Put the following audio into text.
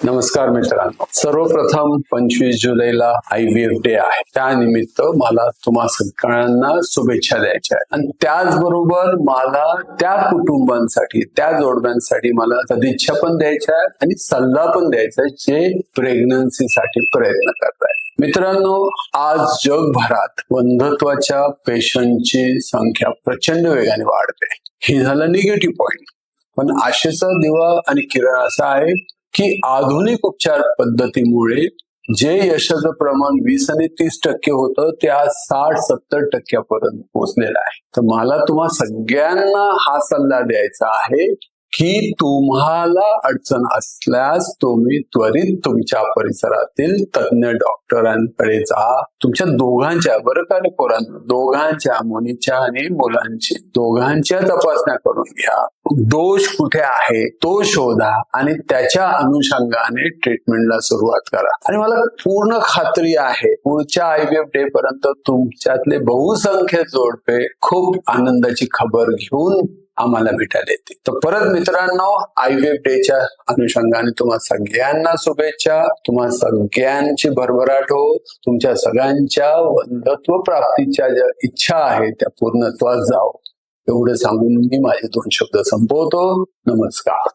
नमस्कार मित्रांनो, सर्वप्रथम 25 जुलैला IVF डे आहे. त्यानिमित्त मला तुम्हा सगळ्यांना शुभेच्छा द्यायच्या आहेत आणि त्याचबरोबर मला त्या कुटुंबांसाठी, त्या जोडप्यांसाठी मला सदिच्छा पण द्यायच्या आहेत आणि सल्ला पण द्यायचा आहे जे प्रेग्नन्सीसाठी प्रयत्न करतायत. मित्रांनो, आज जगभरात वंध्यत्वाच्या पेशंटची संख्या प्रचंड वेगाने वाढते. हे झालं निगेटिव्ह पॉइंट. पण आशेचा दिवा आणि किरण असा आहे की आधुनिक उपचार पद्धतीमुळे जे यशाचं प्रमाण 20 आणि 30% होतं ते आज 60-70% पोहोचलेलं आहे. तर मला तुम्हा सगळ्यांना हा सल्ला द्यायचा आहे की तुम्हाला अडचण असल्यास तुम्ही त्वरित तुमच्या परिसरातील तज्ञ डॉक्टरांकडे जा. तुमच्या दोघांच्या, बरं का रे पोरांनो, दोघांच्या, मुलीच्या आणि मुलांची दोघांच्या तपासण्या करून घ्या. दोष कुठे आहे तो शोधा आणि त्याच्या अनुषंगाने ट्रीटमेंटला सुरुवात करा. आणि मला पूर्ण खात्री आहे पुढच्या IVF डे पर्यंत तुमच्यातले बहुसंख्य जोडपे खूप आनंदाची खबर घेऊन आम्हाला भेटायला येते. तर परत मित्रांनो, IVF डेच्या अनुषंगाने तुम्हा सगळ्यांना शुभेच्छा. तुम्हा सगळ्यांची भरभराट हो. तुमच्या सगळ्यांच्या वंध्यत्व प्राप्तीच्या ज्या इच्छा आहेत त्या पूर्णत्वास जाओ. एवढं सांगून मी माझे 2 शब्द संपवतो. नमस्कार.